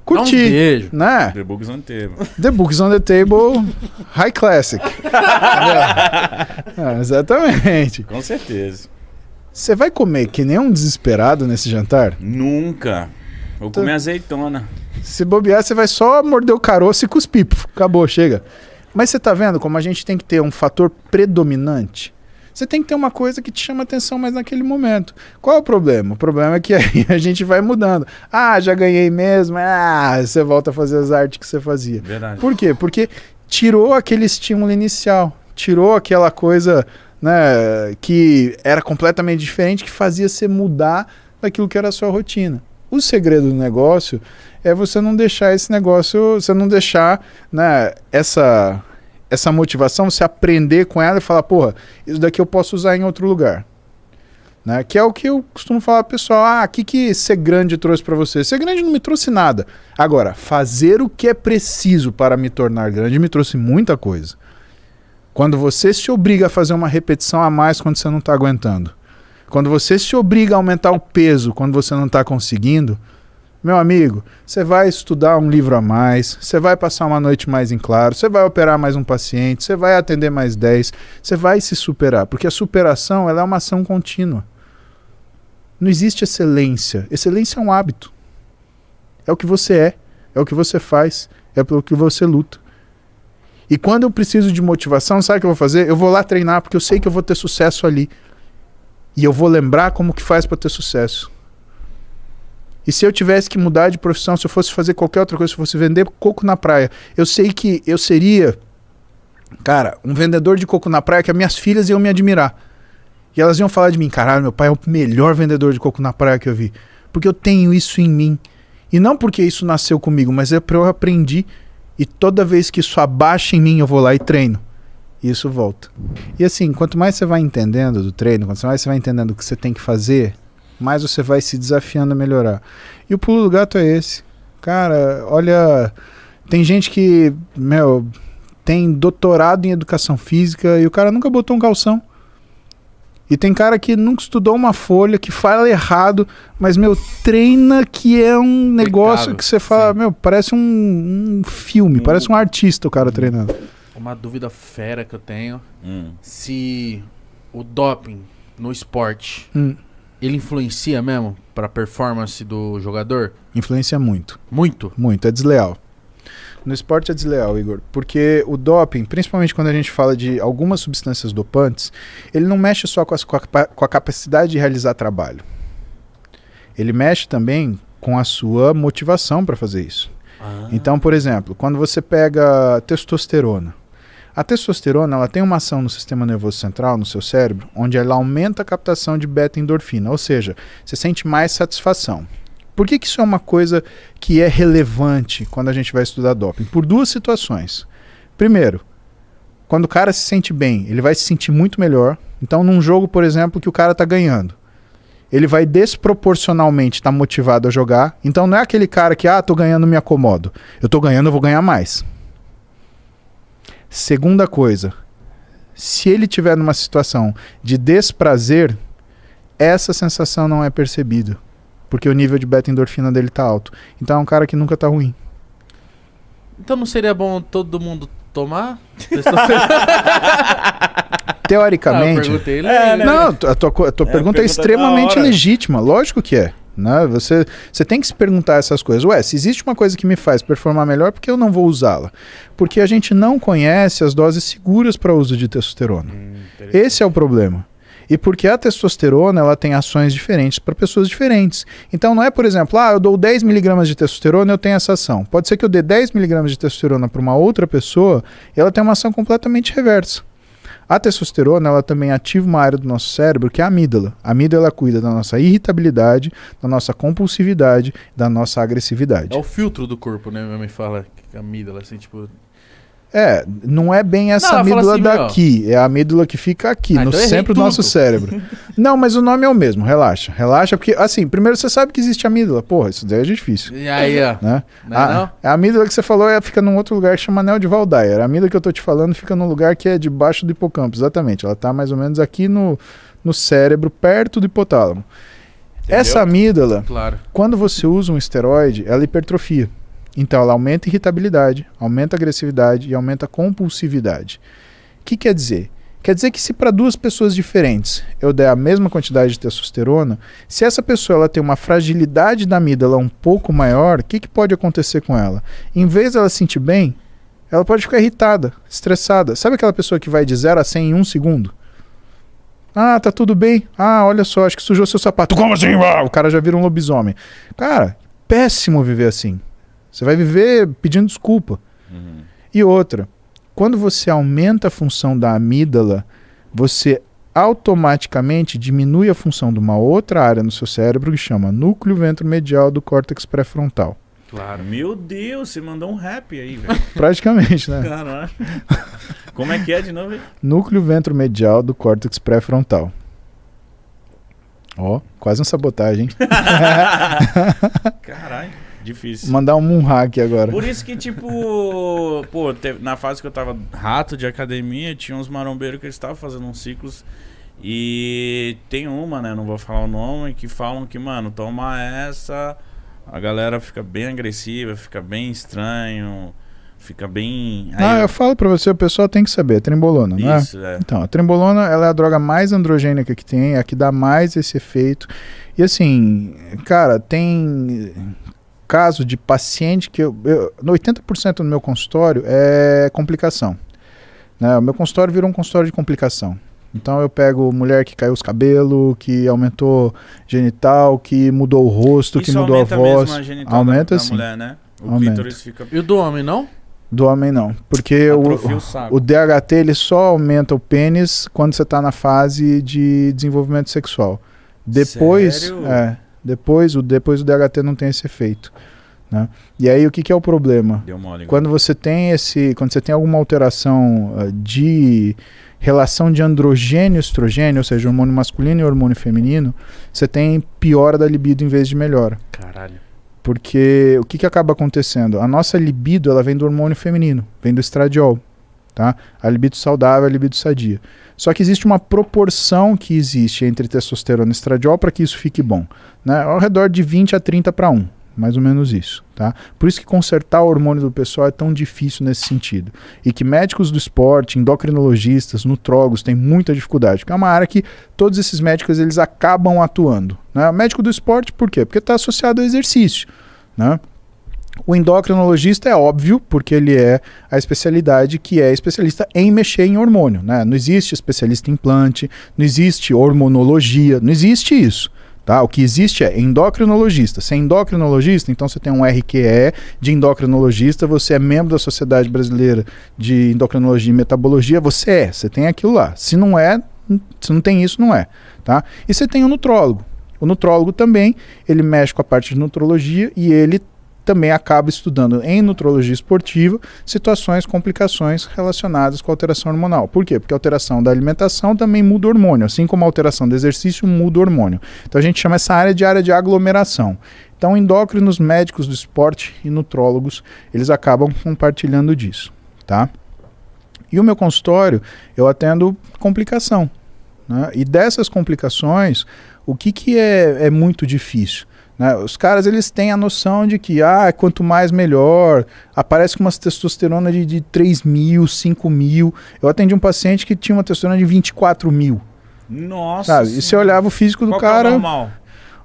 curtir. Dá uns beijos. Né? The Books on the Table. The Books on the Table, High Classic. Exatamente. Com certeza. Você vai comer que nem um desesperado nesse jantar? Nunca. Vou comer azeitona. Se bobear, você vai só morder o caroço e cuspir. Acabou, chega. Mas você tá vendo como a gente tem que ter um fator predominante? Você tem que ter uma coisa que te chama atenção mais naquele momento. Qual é o problema? O problema é que aí a gente vai mudando. Já ganhei mesmo. Você volta a fazer as artes que você fazia. Verdade. Por quê? Porque tirou aquele estímulo inicial. Tirou aquela coisa, né, que era completamente diferente, que fazia você mudar daquilo que era a sua rotina. O segredo do negócio é você não deixar esse negócio, você não deixar, né, essa motivação, você aprender com ela e falar, porra, isso daqui eu posso usar em outro lugar. Né? Que é o que eu costumo falar pro pessoal, o que ser grande trouxe para você? Ser grande não me trouxe nada. Agora, fazer o que é preciso para me tornar grande me trouxe muita coisa. Quando você se obriga a fazer uma repetição a mais quando você não está aguentando. Quando você se obriga a aumentar o peso quando você não está conseguindo, meu amigo, você vai estudar um livro a mais, você vai passar uma noite mais em claro, você vai operar mais um paciente, você vai atender mais 10, você vai se superar, porque a superação ela é uma ação contínua. Não existe excelência. Excelência é um hábito. É o que você é o que você faz, é pelo que você luta. E quando eu preciso de motivação, sabe o que eu vou fazer? Eu vou lá treinar, porque eu sei que eu vou ter sucesso ali. E eu vou lembrar como que faz para ter sucesso. E se eu tivesse que mudar de profissão, se eu fosse fazer qualquer outra coisa, se eu fosse vender coco na praia, eu sei que eu seria, cara, um vendedor de coco na praia que as minhas filhas iam me admirar. E elas iam falar de mim, caralho, meu pai é o melhor vendedor de coco na praia que eu vi. Porque eu tenho isso em mim. E não porque isso nasceu comigo, mas é porque eu aprendi. E toda vez que isso abaixa em mim, eu vou lá e treino. E isso volta. E assim, quanto mais você vai entendendo do treino, quanto mais você vai entendendo o que você tem que fazer, mais você vai se desafiando a melhorar. E o pulo do gato é esse. Cara, olha, tem gente que, tem doutorado em educação física e o cara nunca botou um calção. E tem cara que nunca estudou uma folha, que fala errado, mas, treina que é um negócio que você fala, parece um filme, parece um artista o cara treinando. Uma dúvida fera que eu tenho, se o doping no esporte, ele influencia mesmo para a performance do jogador? Influencia muito. Muito? Muito, é desleal. No esporte é desleal, Igor, porque o doping, principalmente quando a gente fala de algumas substâncias dopantes, ele não mexe só com a capacidade de realizar trabalho. Ele mexe também com a sua motivação para fazer isso. Então, por exemplo, quando você pega testosterona, a testosterona ela tem uma ação no sistema nervoso central, no seu cérebro, onde ela aumenta a captação de beta-endorfina, ou seja, você sente mais satisfação. Por que isso é uma coisa que é relevante quando a gente vai estudar doping? Por duas situações. Primeiro, quando o cara se sente bem, ele vai se sentir muito melhor. Então, num jogo, por exemplo, que o cara está ganhando, ele vai desproporcionalmente estar motivado a jogar. Então, não é aquele cara que, tô ganhando, me acomodo. Eu tô ganhando, eu vou ganhar mais. Segunda coisa, se ele estiver numa situação de desprazer, essa sensação não é percebida. Porque o nível de beta-endorfina dele tá alto. Então é um cara que nunca tá ruim. Então não seria bom todo mundo tomar? Teoricamente... eu perguntei ele. Não, a tua pergunta é extremamente legítima. Lógico que é. Né? Você tem que se perguntar essas coisas. Ué, se existe uma coisa que me faz performar melhor, por que eu não vou usá-la? Porque a gente não conhece as doses seguras para uso de testosterona. Esse é o problema. E porque a testosterona ela tem ações diferentes para pessoas diferentes. Então não é, por exemplo, eu dou 10 mg de testosterona e eu tenho essa ação. Pode ser que eu dê 10 mg de testosterona para uma outra pessoa e ela tem uma ação completamente reversa. A testosterona ela também ativa uma área do nosso cérebro que é a amígdala. A amígdala cuida da nossa irritabilidade, da nossa compulsividade, da nossa agressividade. É o filtro do corpo, né? Minha mãe fala que a amígdala, assim, tipo... Não é bem essa ela amígdala fala assim, daqui, é a amígdala que fica aqui, no então eu errei centro do nosso tudo. cérebro. Não, mas o nome é o mesmo, relaxa. Relaxa, porque, assim, primeiro você sabe que existe amígdala. Porra, isso daí é difícil. E aí, ó. Né? Não? A amígdala que você falou fica num outro lugar que chama anel de Waldeyer. A amígdala que eu tô te falando fica num lugar que é debaixo do hipocampo, exatamente. Ela tá mais ou menos aqui no cérebro, perto do hipotálamo. Entendeu? Essa amígdala, Claro. quando você usa um esteroide, ela hipertrofia. Então ela aumenta a irritabilidade, aumenta a agressividade e aumenta a compulsividade. O que quer dizer? Quer dizer que se para duas pessoas diferentes eu der a mesma quantidade de testosterona, se essa pessoa ela tem uma fragilidade da amígdala um pouco maior, o que pode acontecer com ela? Em vez dela se sentir bem, ela pode ficar irritada, estressada. Sabe aquela pessoa que vai de 0 a 100 em 1 segundo? Tá tudo bem. Olha só, acho que sujou seu sapato. Como assim? O cara já vira um lobisomem. Cara, péssimo viver assim. Você vai viver pedindo desculpa. E outra, quando você aumenta a função da amígdala, você automaticamente diminui a função de uma outra área no seu cérebro que chama núcleo ventromedial do córtex pré-frontal. Claro. Meu Deus, você mandou um rap aí, velho. Praticamente, né? Caralho. Como é que é de novo? Núcleo ventromedial do córtex pré-frontal. Quase uma sabotagem, hein? Caralho, difícil. Mandar um moonhack agora. Por isso que, tipo, na fase que eu tava rato de academia, tinha uns marombeiros que eles estavam fazendo uns ciclos. E tem uma, né? Não vou falar o nome, que falam que, mano, toma essa, a galera fica bem agressiva, fica bem estranho, fica bem. Eu falo pra você, o pessoal tem que saber, a trembolona, não é? Isso, é. Então, a trembolona ela é a droga mais androgênica que tem, é a que dá mais esse efeito. E assim, cara, tem caso de paciente que 80% no meu consultório é complicação. Né? O meu consultório virou um consultório de complicação. Então eu pego mulher que caiu os cabelos, que aumentou genital, que mudou o rosto, Isso que mudou a aumenta voz. mesmo a genital Aumenta da sim. mulher, né? O Aumenta. clítoris fica... E o do homem, não? Do homem não, porque Atrofia o saco. o DHT ele só aumenta o pênis quando você está na fase de desenvolvimento sexual. Depois, Sério? depois o DHT não tem esse efeito. Né? E aí o que é o problema? Deu mole. Quando você tem alguma alteração de relação de androgênio e estrogênio, ou seja, hormônio masculino e hormônio feminino, você tem piora da libido em vez de melhora. Caralho. Porque o que acaba acontecendo? A nossa libido ela vem do hormônio feminino, vem do estradiol. Tá? A libido saudável, a libido sadia. Só que existe uma proporção que existe entre testosterona e estradiol para que isso fique bom. Né? Ao redor de 20 a 30 para 1. Mais ou menos isso, tá? Por isso que consertar o hormônio do pessoal é tão difícil nesse sentido. E que médicos do esporte, endocrinologistas, nutrólogos têm muita dificuldade. Porque é uma área que todos esses médicos eles acabam atuando. Né? O médico do esporte, por quê? Porque está associado ao exercício. Né? O endocrinologista é óbvio, porque ele é a especialidade que é especialista em mexer em hormônio. Né? Não existe especialista em implante, não existe hormonologia, não existe isso. Tá? O que existe é endocrinologista. Você é endocrinologista, então você tem um RQE de endocrinologista, você é membro da Sociedade Brasileira de Endocrinologia e Metabologia, você tem aquilo lá. Se não tem isso, não é. Tá? E você tem o nutrólogo. O nutrólogo também, ele mexe com a parte de nutrologia e ele também acaba estudando em nutrologia esportiva situações, complicações relacionadas com a alteração hormonal. Por quê? Porque a alteração da alimentação também muda o hormônio, assim como a alteração do exercício muda o hormônio. Então a gente chama essa área de aglomeração. Então endócrinos, médicos do esporte e nutrólogos, eles acabam compartilhando disso. Tá? E o meu consultório, eu atendo complicação. Né? E dessas complicações, o que é muito difícil? Né? Os caras eles têm a noção de que quanto mais melhor, aparece com umas testosterona de 3 mil, 5 mil. Eu atendi um paciente que tinha uma testosterona de 24 mil. Nossa. Sabe? E você olhava o físico do Qual cara. Que é o normal?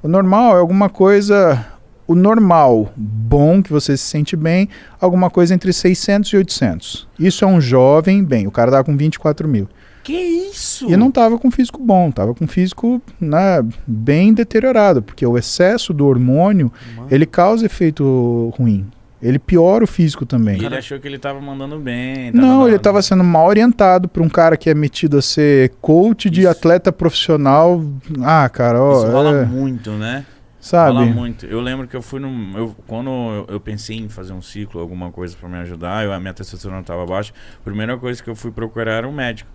O normal é alguma coisa... O normal, bom, que você se sente bem, alguma coisa entre 600 e 800. Isso é um jovem bem. O cara tava com 24 mil. Que isso? E não tava com físico bom, tava com físico, né, bem deteriorado, porque o excesso do hormônio, ele causa efeito ruim. Ele piora o físico também. E ele achou que ele tava mandando bem. Não, ele tava sendo mal orientado por um cara que é metido a ser coach de atleta profissional. Ah, cara, ó. Isso rola muito, né? Sabe? Rola muito. Eu lembro que eu fui quando eu pensei em fazer um ciclo, alguma coisa pra me ajudar, a minha testosterona tava baixa, a primeira coisa que eu fui procurar era um médico.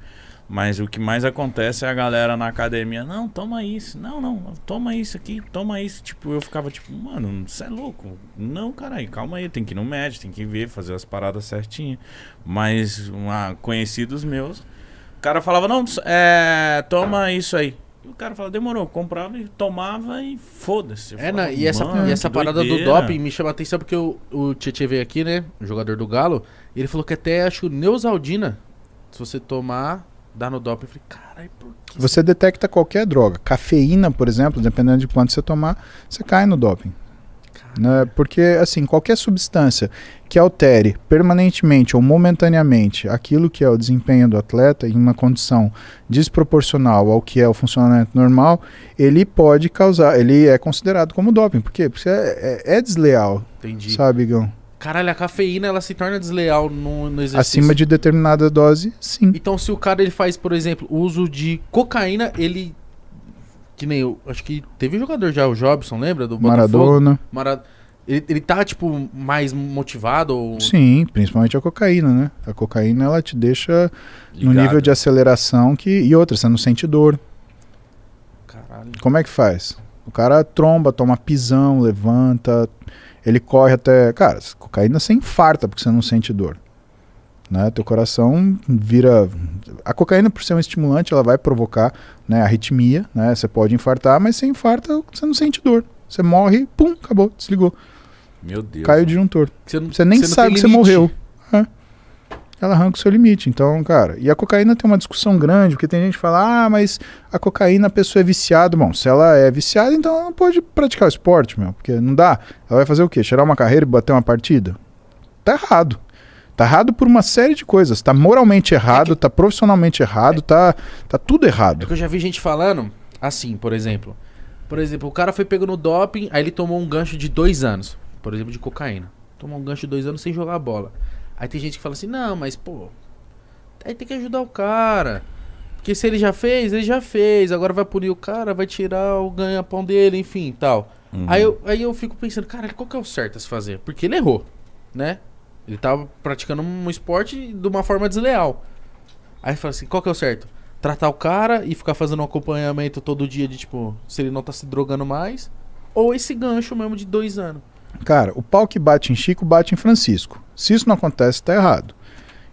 Mas o que mais acontece é a galera na academia, não, toma isso, não, toma isso aqui, toma isso. Tipo, eu ficava tipo, mano, você é louco. Não, caralho, calma aí, tem que ir no médico, tem que ver, fazer as paradas certinho. Mas conhecidos meus, o cara falava, não, toma isso aí. E o cara falava, demorou, comprava e tomava e foda-se. Falava, E essa parada do doping me chama a atenção porque o Tietê veio aqui, né, o jogador do Galo, e ele falou que até, acho, Neosaldina, se você tomar... dá no doping. Eu falei, caralho, por que? Você detecta qualquer droga. Cafeína, por exemplo, dependendo de quanto você tomar, você cai no doping. Né? Porque, assim, qualquer substância que altere permanentemente ou momentaneamente aquilo que é o desempenho do atleta em uma condição desproporcional ao que é o funcionamento normal, ele pode causar, ele é considerado como doping. Por quê? Porque é desleal. Entendi. Sabe, Igão? Caralho, a cafeína, ela se torna desleal no exercício. Acima de determinada dose, sim. Então, se o cara ele faz, por exemplo, uso de cocaína, ele... Que nem eu... Acho que teve um jogador já, o Jobson, lembra? Do Maradona. Ele tá, tipo, mais motivado? Ou... Sim, principalmente a cocaína, né? A cocaína, ela te deixa ligado. no nível de aceleração que... E outra, você não sente dor. Caralho. Como é que faz? O cara tromba, toma pisão, levanta... Ele corre até... Cara, cocaína você infarta porque você não sente dor. Né? Teu coração vira... A cocaína, por ser um estimulante, ela vai provocar, né, arritmia. Né? Você pode infartar, mas você infarta, você não sente dor. Você morre, pum, acabou, desligou. Meu Deus. Caiu o disjuntor. Você nem não sabe que você morreu. Ela arranca o seu limite. Então, cara... E a cocaína tem uma discussão grande, porque tem gente que fala, mas a cocaína a pessoa é viciada. Bom, se ela é viciada, então ela não pode praticar o esporte, meu. Porque não dá. Ela vai fazer o quê? Tirar uma carreira e bater uma partida? Tá errado. Tá errado por uma série de coisas. Tá moralmente errado, tá profissionalmente errado, tá tudo errado. É que eu já vi gente falando, assim, por exemplo. Por exemplo, o cara foi pego no doping, aí ele tomou um gancho de 2 anos. Por exemplo, de cocaína. Tomou um gancho de 2 anos sem jogar bola. Aí tem gente que fala assim, não, mas pô, aí tem que ajudar o cara. Porque se ele já fez, agora vai punir o cara, vai tirar o ganha-pão dele, enfim, tal. Uhum. Aí eu fico pensando, cara, qual que é o certo a se fazer? Porque ele errou, né? Ele tava praticando um esporte de uma forma desleal. Aí fala assim, qual que é o certo? Tratar o cara e ficar fazendo um acompanhamento todo dia de, tipo, se ele não tá se drogando mais, ou esse gancho mesmo de 2 anos. Cara, o pau que bate em Chico, bate em Francisco. Se isso não acontece, tá errado.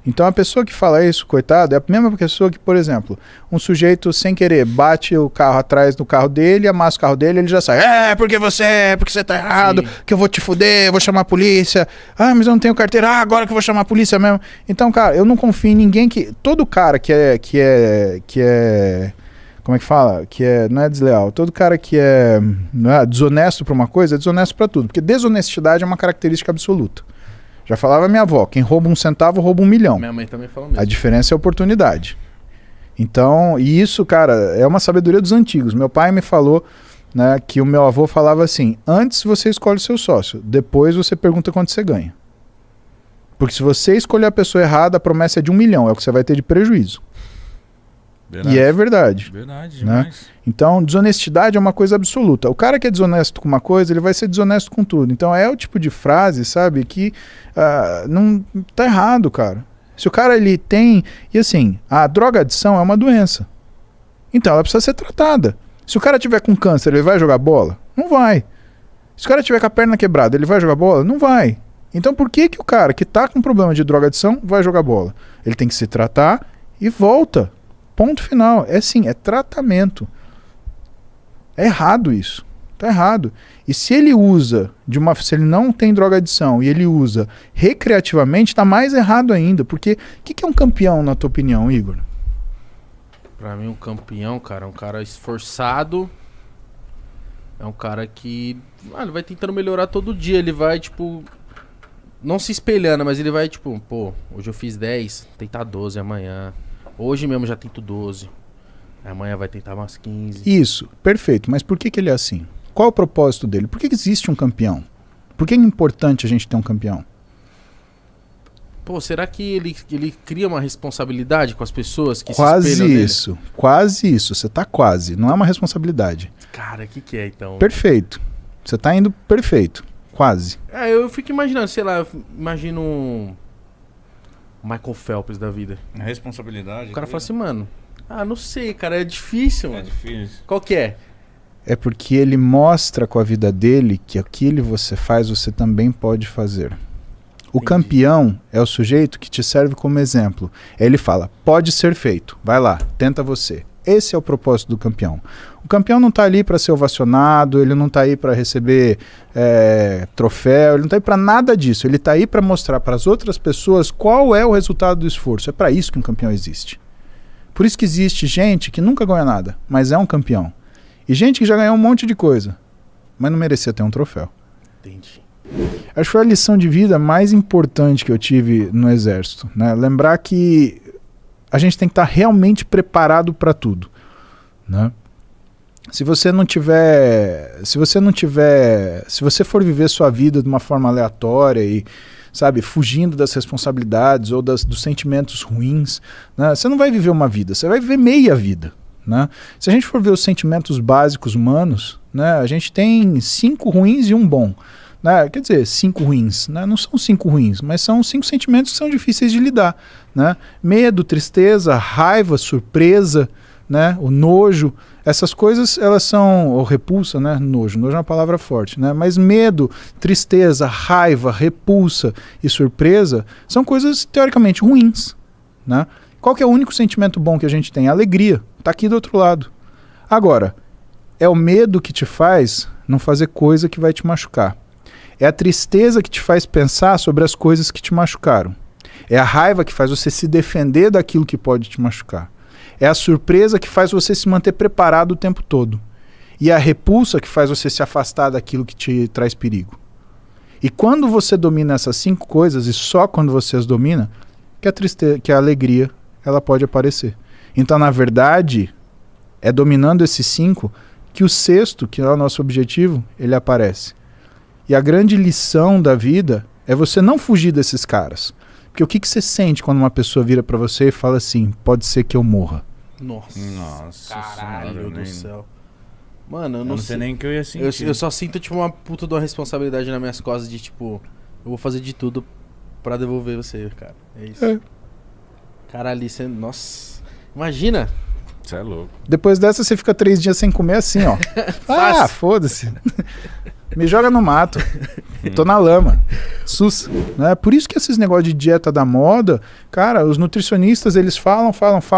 Então a pessoa que fala isso, coitado, é a mesma pessoa que, por exemplo, um sujeito sem querer bate o carro atrás do carro dele, amassa o carro dele, ele já sai, porque você tá errado, Sim. que eu vou te fuder, eu vou chamar a polícia, mas eu não tenho carteira, agora que eu vou chamar a polícia mesmo. Então, cara, eu não confio em ninguém que... Todo cara que é como é que fala? Não é desleal. Todo cara que não é desonesto pra uma coisa, é desonesto pra tudo. Porque desonestidade é uma característica absoluta. Já falava minha avó, quem rouba 1 centavo, rouba 1 milhão. Minha mãe também fala mesmo. A diferença é a oportunidade. Então, e isso, cara, é uma sabedoria dos antigos. Meu pai me falou, né, que o meu avô falava assim, antes você escolhe o seu sócio, depois você pergunta quanto você ganha. Porque se você escolher a pessoa errada, a promessa é de 1 milhão, é o que você vai ter de prejuízo. Verdade. E é verdade. Verdade, né? demais. Então, desonestidade é uma coisa absoluta. O cara que é desonesto com uma coisa, ele vai ser desonesto com tudo. Então, é o tipo de frase, sabe, que não tá errado, cara. Se o cara, ele tem... E assim, a drogadição é uma doença. Então, ela precisa ser tratada. Se o cara tiver com câncer, ele vai jogar bola? Não vai. Se o cara tiver com a perna quebrada, ele vai jogar bola? Não vai. Então, por que o cara que tá com problema de drogadição vai jogar bola? Ele tem que se tratar e volta. Ponto final. É assim, é tratamento. É errado isso. Tá errado. E se ele usa, se ele não tem drogadição e ele usa recreativamente, tá mais errado ainda. Porque o que é um campeão, na tua opinião, Igor? Pra mim, um campeão, cara, é um cara esforçado, É um cara que ele vai tentando melhorar todo dia. Ele vai, tipo, não se espelhando, mas ele vai, tipo, pô, hoje eu fiz 10, tentar 12 amanhã. Hoje mesmo já tento 12. Amanhã vai tentar umas 15. Isso, perfeito. Mas por que ele é assim? Qual é o propósito dele? Por que existe um campeão? Por que é importante a gente ter um campeão? Pô, será que ele cria uma responsabilidade com as pessoas que Quase se espelham nele? isso, quase isso. Você tá quase. Não é uma responsabilidade. Cara, o que é então? Perfeito. Você tá indo perfeito. Quase. Eu fico imaginando, sei lá, eu imagino um Michael Phelps da vida. A responsabilidade. O cara fala assim, mano, não sei, cara, é difícil, É mano. difícil. Qual que é? É porque ele mostra com a vida dele que aquilo que você faz, você também pode fazer. O Entendi. campeão é o sujeito que te serve como exemplo. Ele fala, pode ser feito, vai lá, tenta você. Esse é o propósito do campeão. O campeão não está ali para ser ovacionado, ele não está aí para receber troféu, ele não está aí para nada disso. Ele está aí para mostrar para as outras pessoas qual é o resultado do esforço. É para isso que um campeão existe. Por isso que existe gente que nunca ganha nada, mas é um campeão. E gente que já ganhou um monte de coisa, mas não merecia ter um troféu. Entendi. Acho que foi a lição de vida mais importante que eu tive no Exército, né? Lembrar que a gente tem que estar realmente preparado para tudo, né? Se você for viver sua vida de uma forma aleatória e, sabe, fugindo das responsabilidades ou dos sentimentos ruins, né? Você não vai viver uma vida, você vai viver meia vida, né? Se a gente for ver os sentimentos básicos humanos, né, a gente tem 5 ruins e um bom. Né? Quer dizer, 5 ruins, né? Não são 5 ruins, mas são 5 sentimentos que são difíceis de lidar, né? Medo, tristeza, raiva, surpresa, né? O nojo, essas coisas elas são, ou repulsa, né? Nojo é uma palavra forte, né? Mas medo, tristeza, raiva, repulsa e surpresa são coisas teoricamente ruins, né? Qual que é o único sentimento bom que a gente tem? A alegria, tá aqui do outro lado. Agora, é o medo que te faz não fazer coisa que vai te machucar. É a tristeza que te faz pensar sobre as coisas que te machucaram. É a raiva que faz você se defender daquilo que pode te machucar. É a surpresa que faz você se manter preparado o tempo todo. E é a repulsa que faz você se afastar daquilo que te traz perigo. E quando você domina essas 5 coisas, e só quando você as domina, que a alegria ela pode aparecer. Então, na verdade, é dominando esses 5 que o 6º, que é o nosso objetivo, ele aparece. E a grande lição da vida é você não fugir desses caras. Porque o que você sente quando uma pessoa vira pra você e fala assim, pode ser que eu morra? Nossa Caralho senhora, do céu. Mano, eu não sei nem o que eu ia sentir. Eu só sinto, tipo, uma puta de uma responsabilidade nas minhas costas de, tipo, eu vou fazer de tudo pra devolver você, cara. É isso. É. Caralho, você... Nossa. Imagina. Você é louco. Depois dessa você fica 3 dias sem comer assim, ó. Foda-se. Me joga no mato. Tô na lama. Sus. Né? Por isso que esses negócios de dieta da moda, cara, os nutricionistas, eles falam,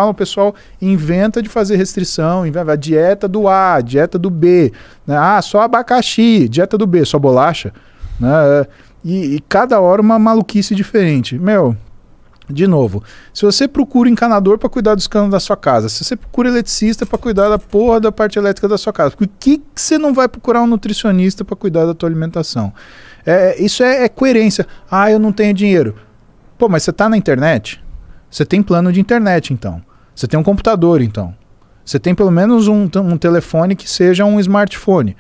o pessoal inventa de fazer restrição, a dieta do A, a dieta do B, né? Só abacaxi, dieta do B, só bolacha, né? E cada hora uma maluquice diferente. De novo, se você procura encanador para cuidar dos canos da sua casa, se você procura eletricista para cuidar da porra da parte elétrica da sua casa, por que você não vai procurar um nutricionista para cuidar da tua alimentação? Isso é coerência. Eu não tenho dinheiro. Pô, mas você tá na internet? Você tem plano de internet, então. Você tem um computador, então. Você tem pelo menos um telefone que seja um smartphone.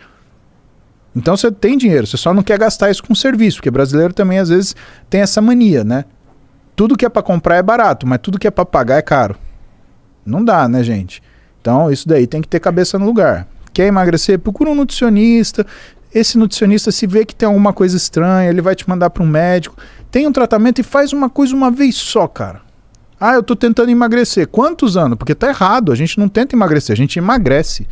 Então você tem dinheiro, você só não quer gastar isso com serviço, porque brasileiro também às vezes tem essa mania, né? Tudo que é para comprar é barato, mas tudo que é para pagar é caro. Não dá, né, gente? Então, isso daí tem que ter cabeça no lugar. Quer emagrecer? Procura um nutricionista. Esse nutricionista, se vê que tem alguma coisa estranha, ele vai te mandar para um médico. Tem um tratamento e faz uma coisa uma vez só, cara. Eu tô tentando emagrecer. Quantos anos? Porque tá errado. A gente não tenta emagrecer, a gente emagrece.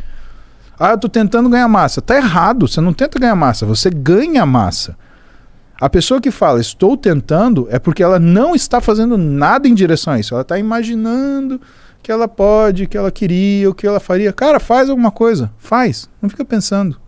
Eu tô tentando ganhar massa. Tá errado. Você não tenta ganhar massa, você ganha massa. A pessoa que fala, estou tentando, é porque ela não está fazendo nada em direção a isso. Ela está imaginando que ela pode, que ela queria, o que ela faria. Cara, faz alguma coisa. Faz. Não fica pensando.